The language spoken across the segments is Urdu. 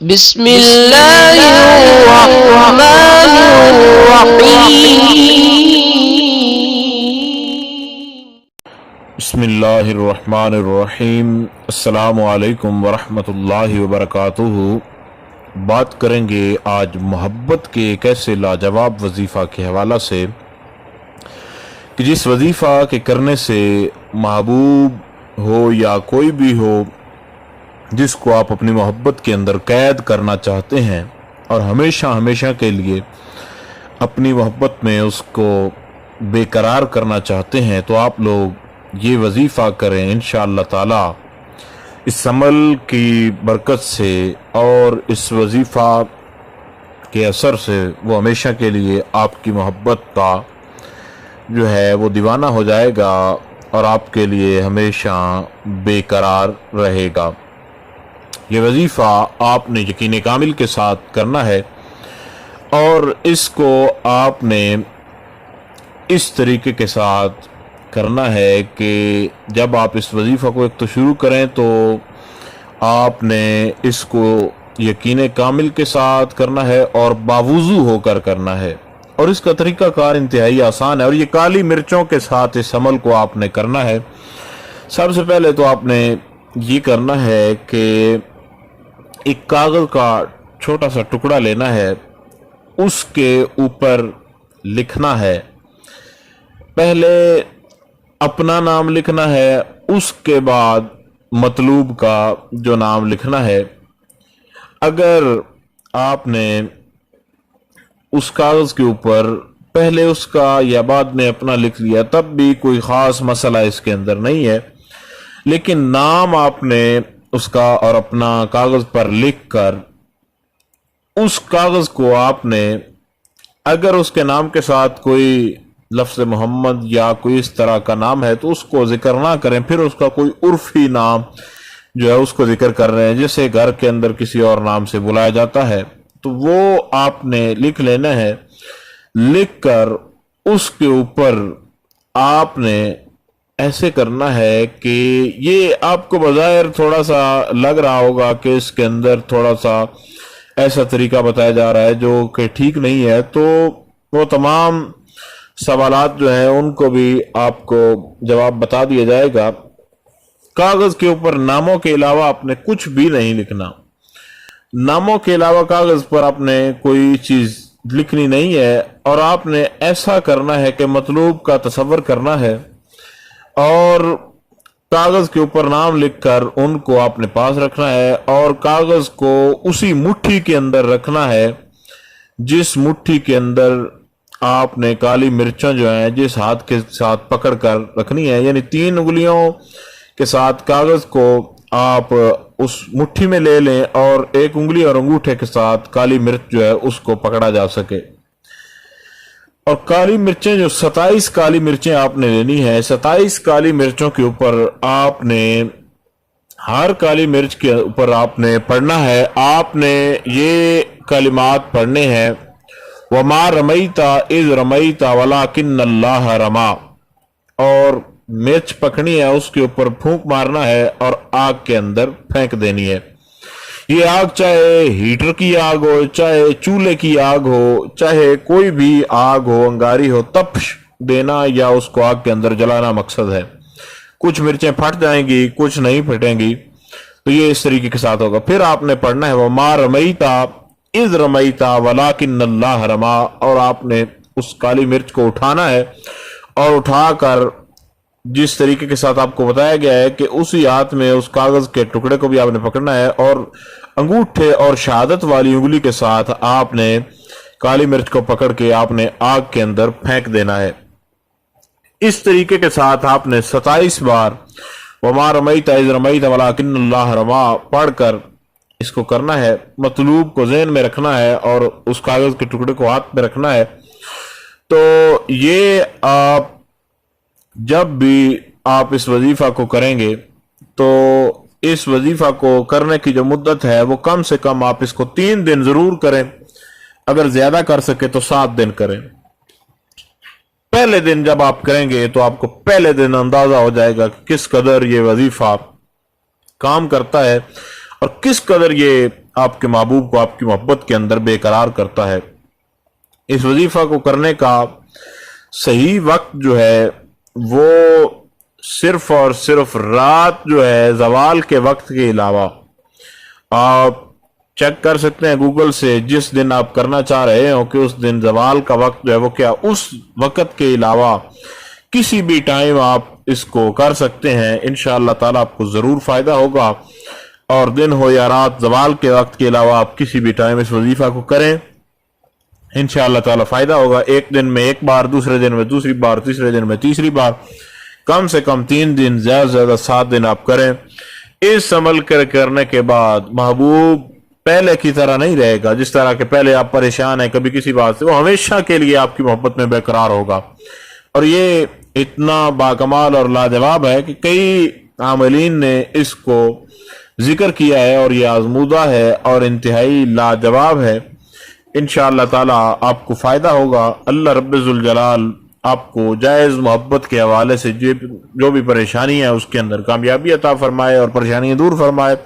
بسم اللہ الرحمن الرحیم۔ بسم اللہ الرحمن الرحیم۔ السلام علیکم ورحمۃ اللہ وبرکاتہ۔ بات کریں گے آج محبت کے ایک ایسے لاجواب وظیفہ کے حوالہ سے کہ جس وظیفہ کے کرنے سے محبوب ہو یا کوئی بھی ہو جس کو آپ اپنی محبت کے اندر قید کرنا چاہتے ہیں اور ہمیشہ ہمیشہ کے لیے اپنی محبت میں اس کو بے قرار کرنا چاہتے ہیں، تو آپ لوگ یہ وظیفہ کریں انشاءاللہ تعالی۔ اس عمل کی برکت سے اور اس وظیفہ کے اثر سے وہ ہمیشہ کے لیے آپ کی محبت کا جو ہے وہ دیوانہ ہو جائے گا اور آپ کے لیے ہمیشہ بے قرار رہے گا۔ یہ وظیفہ آپ نے یقین کامل کے ساتھ کرنا ہے اور اس کو آپ نے اس طریقے کے ساتھ کرنا ہے کہ جب آپ اس وظیفہ کو ایک تو شروع کریں تو آپ نے اس کو یقین کامل کے ساتھ کرنا ہے اور باوضو ہو کر کرنا ہے، اور اس کا طریقہ کار انتہائی آسان ہے، اور یہ کالی مرچوں کے ساتھ اس عمل کو آپ نے کرنا ہے۔ سب سے پہلے تو آپ نے یہ کرنا ہے کہ ایک کاغذ کا چھوٹا سا ٹکڑا لینا ہے، اس کے اوپر لکھنا ہے، پہلے اپنا نام لکھنا ہے، اس کے بعد مطلوب کا جو نام لکھنا ہے۔ اگر آپ نے اس کاغذ کے اوپر پہلے اس کا یا بعد میں اپنا لکھ لیا تب بھی کوئی خاص مسئلہ اس کے اندر نہیں ہے، لیکن نام آپ نے اس کا اور اپنا کاغذ پر لکھ کر اس کاغذ کو آپ نے، اگر اس کے نام کے ساتھ کوئی لفظ محمد یا کوئی اس طرح کا نام ہے تو اس کو ذکر نہ کریں، پھر اس کا کوئی عرفی نام جو ہے اس کو ذکر کر رہے ہیں، جیسے گھر کے اندر کسی اور نام سے بلایا جاتا ہے تو وہ آپ نے لکھ لینا ہے۔ لکھ کر اس کے اوپر آپ نے ایسے کرنا ہے کہ یہ آپ کو بظاہر تھوڑا سا لگ رہا ہوگا کہ اس کے اندر تھوڑا سا ایسا طریقہ بتایا جا رہا ہے جو کہ ٹھیک نہیں ہے، تو وہ تمام سوالات جو ہیں ان کو بھی آپ کو جواب بتا دیا جائے گا۔ کاغذ کے اوپر ناموں کے علاوہ آپ نے کچھ بھی نہیں لکھنا، ناموں کے علاوہ کاغذ پر آپ نے کوئی چیز لکھنی نہیں ہے، اور آپ نے ایسا کرنا ہے کہ مطلوب کا تصور کرنا ہے اور کاغذ کے اوپر نام لکھ کر ان کو آپ نے پاس رکھنا ہے، اور کاغذ کو اسی مٹھی کے اندر رکھنا ہے جس مٹھی کے اندر آپ نے کالی مرچیں جو ہیں جس ہاتھ کے ساتھ پکڑ کر رکھنی ہے، یعنی 3 انگلیوں کے ساتھ کاغذ کو آپ اس مٹھی میں لے لیں اور ایک انگلی اور انگوٹھے کے ساتھ کالی مرچ جو ہے اس کو پکڑا جا سکے۔ اور کالی مرچیں جو 27 کالی مرچیں آپ نے لینی ہے، 27 کالی مرچوں کے اوپر آپ نے ہر کالی مرچ کے اوپر آپ نے پڑھنا ہے، آپ نے یہ کلمات پڑھنے ہیں، وَمَا رَمَيْتَ إِذْ رَمَيْتَ وَلَكِنَّ اللَّهَ رَمَى، اور مرچ پکڑنی ہے، اس کے اوپر پھونک مارنا ہے اور آگ کے اندر پھینک دینی ہے۔ یہ آگ چاہے ہیٹر کی آگ ہو، چاہے چولہے کی آگ ہو، چاہے کوئی بھی آگ ہو، انگاری ہو، تپش دینا یا اس کو آگ کے اندر جلانا مقصد ہے۔ کچھ مرچیں پھٹ جائیں گی، کچھ نہیں پھٹیں گی، تو یہ اس طریقے کے ساتھ ہوگا۔ پھر آپ نے پڑھنا ہے وَمَا رَمَيْتَ إِذْ رَمَيْتَ وَلَكِنَّ اللَّهَ رَمَى، اور آپ نے اس کالی مرچ کو اٹھانا ہے اور اٹھا کر جس طریقے کے ساتھ آپ کو بتایا گیا ہے کہ اسی ہاتھ میں اس کاغذ کے ٹکڑے کو بھی آپ نے پکڑنا ہے، اور انگوٹھے اور شہادت والی انگلی کے ساتھ آپ نے کالی مرچ کو پکڑ کے آپ نے آگ کے اندر پھینک دینا ہے۔ اس طریقے کے ساتھ آپ نے 27 بار وَمَا رَمَيْتَ إِذْ رَمَيْتَ وَلَكِنَّ اللَّهَ رَمَى پڑھ کر اس کو کرنا ہے، مطلوب کو ذہن میں رکھنا ہے اور اس کاغذ کے ٹکڑے کو ہاتھ میں رکھنا ہے۔ تو یہ آپ جب بھی آپ اس وظیفہ کو کریں گے تو اس وظیفہ کو کرنے کی جو مدت ہے وہ کم سے کم آپ اس کو 3 دن ضرور کریں، اگر زیادہ کر سکے تو 7 دن کریں۔ پہلے دن جب آپ کریں گے تو آپ کو پہلے دن اندازہ ہو جائے گا کہ کس قدر یہ وظیفہ کام کرتا ہے اور کس قدر یہ آپ کے محبوب کو آپ کی محبت کے اندر برقرار کرتا ہے۔ اس وظیفہ کو کرنے کا صحیح وقت جو ہے وہ صرف اور صرف رات جو ہے زوال کے وقت کے علاوہ، آپ چیک کر سکتے ہیں گوگل سے، جس دن آپ کرنا چاہ رہے ہو کہ اس دن زوال کا وقت جو ہے وہ کیا، اس وقت کے علاوہ کسی بھی ٹائم آپ اس کو کر سکتے ہیں۔ انشاءاللہ تعالیٰ آپ کو ضرور فائدہ ہوگا، اور دن ہو یا رات، زوال کے وقت کے علاوہ آپ کسی بھی ٹائم اس وظیفہ کو کریں، انشاءاللہ تعالیٰ فائدہ ہوگا۔ ایک دن میں ایک بار، دوسرے دن میں دوسری بار، تیسرے دن میں تیسری بار، کم سے کم 3 دن، زیادہ سے زیادہ 7 دن آپ کریں۔ اس عمل کرنے کے بعد محبوب پہلے کی طرح نہیں رہے گا، جس طرح کہ پہلے آپ پریشان ہیں کبھی کسی بات سے، وہ ہمیشہ کے لیے آپ کی محبت میں برقرار ہوگا۔ اور یہ اتنا باکمال اور لاجواب ہے کہ کئی عاملین نے اس کو ذکر کیا ہے، اور یہ آزمودہ ہے اور انتہائی لاجواب ہے۔ انشاءاللہ تعالیٰ آپ کو فائدہ ہوگا۔ اللہ رب ذوالجلال آپ کو جائز محبت کے حوالے سے جو بھی پریشانی ہے اس کے اندر کامیابی عطا فرمائے اور پریشانیاں دور فرمائے۔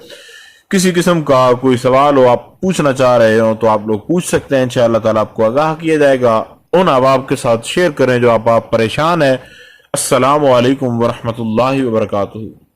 کسی قسم کا کوئی سوال ہو، آپ پوچھنا چاہ رہے ہو، تو آپ لوگ پوچھ سکتے ہیں، انشاءاللہ تعالیٰ آپ کو آگاہ کیا جائے گا۔ ان احباب کے ساتھ شیئر کریں جو آپ پریشان ہیں۔ السلام علیکم ورحمۃ اللہ وبرکاتہ۔